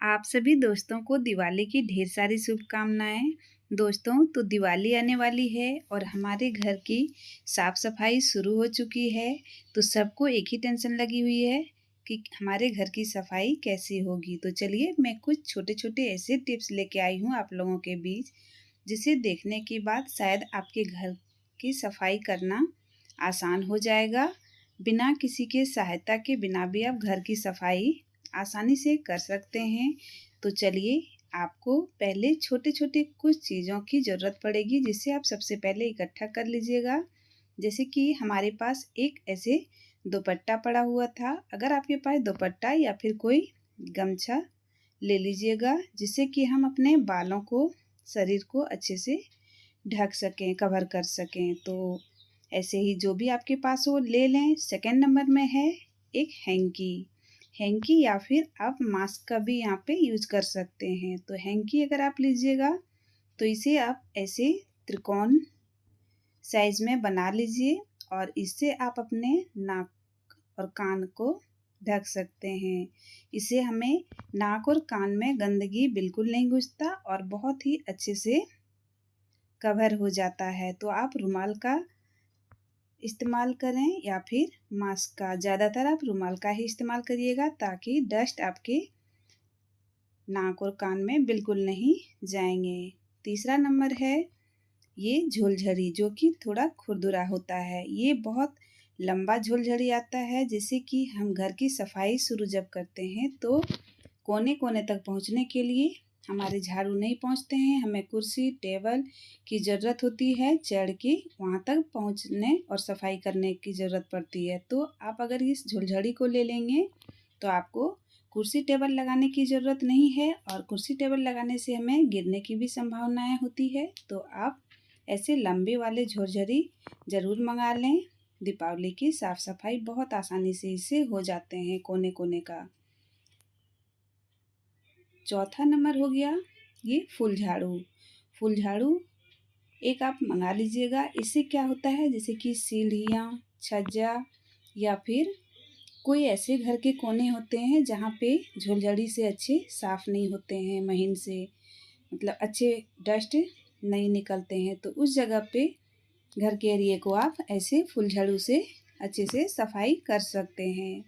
आप सभी दोस्तों को दिवाली की ढेर सारी शुभकामनाएं। दोस्तों, तो दिवाली आने वाली है और हमारे घर की साफ सफाई शुरू हो चुकी है। तो सबको एक ही टेंशन लगी हुई है कि हमारे घर की सफाई कैसी होगी। तो चलिए, मैं कुछ छोटे छोटे ऐसे टिप्स लेके आई हूँ आप लोगों के बीच, जिसे देखने के बाद शायद आपके घर की सफाई करना आसान हो जाएगा। बिना किसी के सहायता के बिना भी आप घर की सफाई आसानी से कर सकते हैं। तो चलिए, आपको पहले छोटे छोटे कुछ चीज़ों की ज़रूरत पड़ेगी, जिसे आप सबसे पहले इकट्ठा कर लीजिएगा। जैसे कि हमारे पास एक ऐसे दुपट्टा पड़ा हुआ था। अगर आपके पास दुपट्टा या फिर कोई गमछा ले लीजिएगा, जिससे कि हम अपने बालों को, शरीर को अच्छे से ढक सकें, कवर कर सकें। तो ऐसे ही जो भी आपके पास हो ले लें। सेकंड नंबर में है एक हैंकी। हैंकी या फिर आप मास्क का भी यहाँ पे यूज कर सकते हैं। तो हैंकी अगर आप लीजिएगा तो इसे आप ऐसे त्रिकोण साइज में बना लीजिए और इससे आप अपने नाक और कान को ढक सकते हैं। इससे हमें नाक और कान में गंदगी बिल्कुल नहीं घुसता और बहुत ही अच्छे से कवर हो जाता है। तो आप रुमाल का इस्तेमाल करें या फिर मास्क का। ज़्यादातर आप रुमाल का ही इस्तेमाल करिएगा, ताकि डस्ट आपके नाक और कान में बिल्कुल नहीं जाएंगे। तीसरा नंबर है ये झोलझड़ी, जो कि थोड़ा खुरदुरा होता है। ये बहुत लंबा झोलझड़ी आता है, जिससे कि हम घर की सफाई शुरू जब करते हैं तो कोने कोने तक पहुंचने के लिए हमारे झाड़ू नहीं पहुंचते हैं। हमें कुर्सी टेबल की ज़रूरत होती है, चढ़ के वहाँ तक पहुंचने और सफाई करने की ज़रूरत पड़ती है। तो आप अगर इस झोलझड़ी को ले लेंगे तो आपको कुर्सी टेबल लगाने की ज़रूरत नहीं है, और कुर्सी टेबल लगाने से हमें गिरने की भी संभावनाएं होती है। तो आप ऐसे लंबे वाले झोलझड़ी ज़रूर मंगा लें। दीपावली की साफ़ सफाई बहुत आसानी से इससे हो जाते हैं, कोने कोने का। चौथा नंबर हो गया ये फुल झाड़ू। फुल झाड़ू एक आप मंगा लीजिएगा। इससे क्या होता है, जैसे कि सीढ़ियाँ, छज्जा या फिर कोई ऐसे घर के कोने होते हैं जहाँ पे झोलझड़ी से अच्छे साफ़ नहीं होते हैं, महीन से, मतलब अच्छे डस्ट नहीं निकलते हैं। तो उस जगह पे घर के एरिए को आप ऐसे फुल झाड़ू से अच्छे से सफाई कर सकते हैं।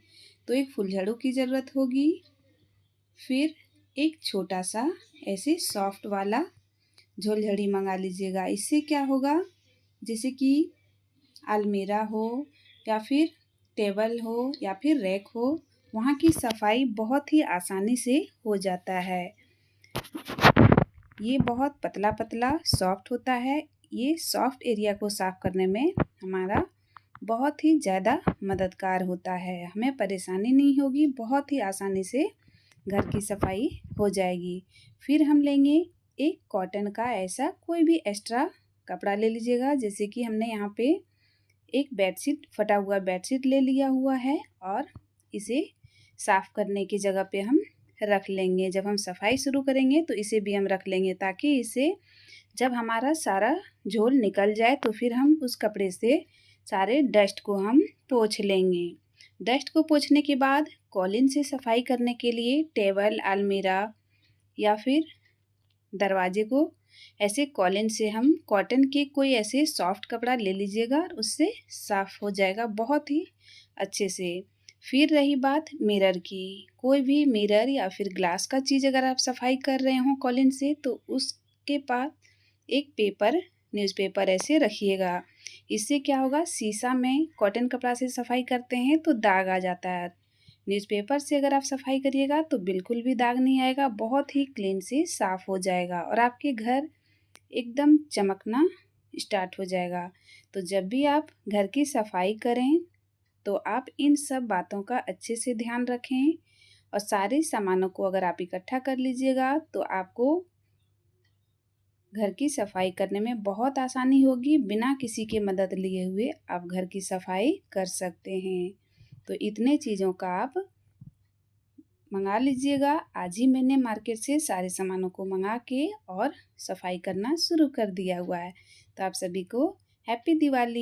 तो एक फुल झाड़ू की ज़रूरत होगी। फिर एक छोटा सा ऐसे सॉफ्ट वाला झोलझड़ी मंगा लीजिएगा। इससे क्या होगा, जैसे कि अलमीरा हो या फिर टेबल हो या फिर रैक हो, वहाँ की सफाई बहुत ही आसानी से हो जाता है। ये बहुत पतला पतला सॉफ्ट होता है। ये सॉफ्ट एरिया को साफ़ करने में हमारा बहुत ही ज़्यादा मददगार होता है। हमें परेशानी नहीं होगी, बहुत ही आसानी से घर की सफाई हो जाएगी। फिर हम लेंगे एक कॉटन का ऐसा कोई भी एक्स्ट्रा कपड़ा ले लीजिएगा। जैसे कि हमने यहाँ पे एक बेडशीट, फटा हुआ बेडशीट ले लिया हुआ है, और इसे साफ़ करने की जगह पे हम रख लेंगे। जब हम सफाई शुरू करेंगे तो इसे भी हम रख लेंगे, ताकि इसे जब हमारा सारा झोल निकल जाए तो फिर हम उस कपड़े से सारे डस्ट को हम पोंछ लेंगे। डस्ट को पोंछने के बाद कॉलिन से सफाई करने के लिए टेबल, अलमीरा या फिर दरवाजे को ऐसे कॉलिन से हम कॉटन के कोई ऐसे सॉफ्ट कपड़ा ले लीजिएगा, और उससे साफ़ हो जाएगा बहुत ही अच्छे से। फिर रही बात मिरर की, कोई भी मिरर या फिर ग्लास का चीज़ अगर आप सफाई कर रहे हो कॉलिन से, तो उसके पास एक पेपर, न्यूज़पेपर ऐसे रखिएगा। इससे क्या होगा, शीशा में कॉटन कपड़ा से सफाई करते हैं तो दाग आ जाता है। न्यूज़पेपर से अगर आप सफाई करिएगा तो बिल्कुल भी दाग नहीं आएगा, बहुत ही क्लीन से साफ़ हो जाएगा और आपके घर एकदम चमकना स्टार्ट हो जाएगा। तो जब भी आप घर की सफाई करें तो आप इन सब बातों का अच्छे से ध्यान रखें, और सारे सामानों को अगर आप इकट्ठा कर लीजिएगा तो आपको घर की सफाई करने में बहुत आसानी होगी। बिना किसी की मदद लिए हुए आप घर की सफाई कर सकते हैं। तो इतने चीज़ों का आप मंगा लीजिएगा। आज ही मैंने मार्केट से सारे सामानों को मंगा के और सफाई करना शुरू कर दिया हुआ है। तो आप सभी को हैप्पी दिवाली।